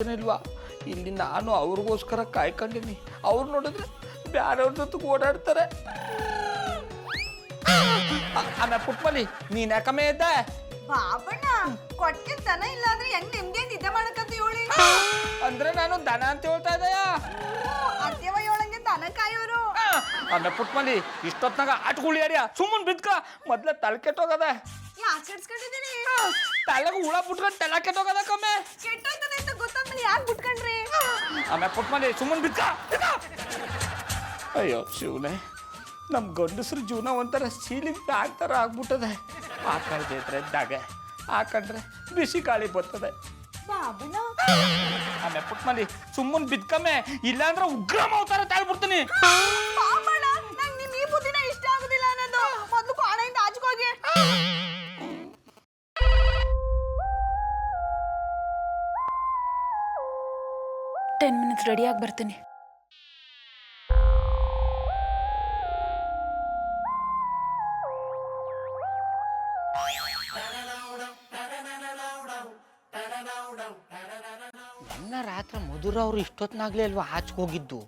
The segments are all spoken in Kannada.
ಇಲ್ವಾ ಇಲ್ಲಿ ನಾನು ಅವ್ರಿಗೋಸ್ಕರ ಕಾಯ್ಕೊಂಡಿನಿ. ಅವ್ರು ನೋಡಿದ್ರೆ ಬ್ಯಾರವ್ರ ಜೊತೆಗೆ ಓಡಾಡ್ತಾರೆ. ಆಮೇಲೆ ಪುಟ್ಮಲಿ ನೀನ್ ಯಾಕಮ್ಮೆ ಇದ್ದ ಬಾಬಣ್ಣ ಕೊಟ್ಟಿಗೆ ದನ ಇಲ್ಲ ಅಂದ್ರೆ ಹೆಂಗ್ ನಿಮ್ಗೆ ನಿದ್ದೆ ಮಾಡಕಂತ ಹೇಳಿ. ಅಂದ್ರೆ ನಾನು ದನ ಅಂತ ಹೇಳ್ತಾ ಇದ್ದೆಯಾ? ಅತ್ಯವ ಹೇಳಂಗೆ ದನ ಕಾಯೋರು. ಆಮೇಲೆ ಪುಟ್ಮಲಿ ಇಷ್ಟೊತ್ನಾಗ ಆಟ್ಗುಳಿ ಅಡಿಯ ಸುಮ್ಮನ್ ಬಿದ್ಕ ಮೊದ್ಲ ತಲೆ ಕೆಟ್ಟೋಗದ. ಯಾಕೆ ಕೆಡ್ಸ್ಕೊಂಡಿದೀನಿ? ತಲೆಗೆ ಹುಳ ಬಿಟ್ಕೊಂಡು ತಲೆ ಕೆಟ್ಟೋಗದ ಕಮ್ಮೆ. ಕೆಟ್ಟೋಯ್ತದೆ ಅಂತ ಗೊತ್ತಾದ್ಮೇಲೆ ಯಾಕೆ ಬಿಟ್ಕೊಂಡ್ರಿ? ಆಮೇಲೆ ಪುಟ್ಮಲಿ ಸುಮ್ಮನ್ ಬಿದ್ಕ. ಅಯ್ಯೋ ಶಿವನೇ, ನಮ್ಮ ಗಂಡಸ್ರ ಜೀವನ ಒಂಥರ ಸೀಲಿಂಗ್ ಫ್ಯಾನ್ ಥರ ಆಗ್ಬಿಟ್ಟದೆ. ಹಾಕಳ್ದಿದ್ರೆ ದಾಗೆ ಹಾಕೊಂಡ್ರೆ ಬಿಸಿ ಗಾಳಿ ಬರ್ತದೆ. ಬಾಬಣ್ಣ ಆಮೇಲೆ ಪುಟ್ಮಲಿ ಸುಮ್ಮನ್ ಬಿದ್ಕಮ್ಮೆ, ಇಲ್ಲಾಂದ್ರೆ ಉಗ್ರಮ ಅವತಾರ ತಾಳ್ಬಿಡ್ತೀನಿ. ಬಾಬಣ್ಣ ನಂಗೆ ನಿಮ್ ಈ ಬುದ್ಧಿನ ಇಷ್ಟ ಆಗುದಿಲ್ಲ ಅನ್ನೋದು. ಮೊದ್ಲು ಕೋಣೆಯಿಂದ ಆಚೆಗೋಗಿ. 10 minutes ರೆಡಿಯಾಗಿ ಬರ್ತೀನಿ. ನನ್ನ ರಾತ್ರಿ ಮಧುರ ಅವರು ಇಷ್ಟೊತ್ತಿನಾಗ್ಲೇ ಅಲ್ವಾ ಆಚೆಗೆ ಹೋಗಿದ್ದು.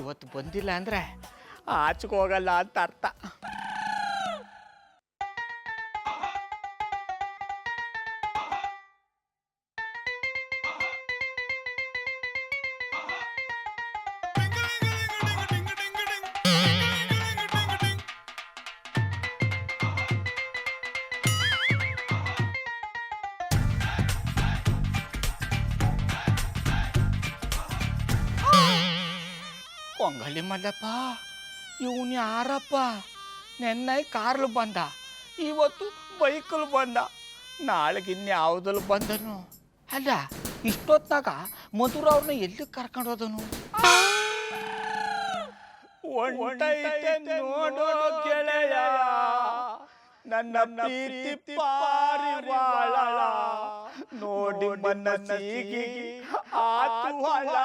ಇವತ್ತು ಬಂದಿಲ್ಲ ಅಂದ್ರೆ ಆಚೆಗೆ ಹೋಗಲ್ಲ ಅಂತ ಅರ್ಥ. ಕೊಂಗಳಿ ಮಲ್ಲಪ್ಪ, ಇವನು ಯಾರಪ್ಪ? ನೆನ್ನೆ ಕಾರ್ಲು ಬಂದ, ಇವತ್ತು ಬೈಕಲ್ಲಿ ಬಂದ, ನಾಳೆಗೆ ಇನ್ಯಾವುದಲ್ಲಿ ಬಂದನು? ಅಲ್ಲ ಇಷ್ಟೊತ್ತಾಗ ಮಧುರ ಅವ್ರನ್ನ ಎಲ್ಲಿ ಕರ್ಕೊಂಡು ಹೋದನು? ನೋಡೋ ಗೆಳೆಯ ನನ್ನ ಪ್ರೀತಿ ಪಾರಿವಾಳ, ನೋಡಿ ಮನಸ್ಸಿಗೆ ಆತು ಹಳ.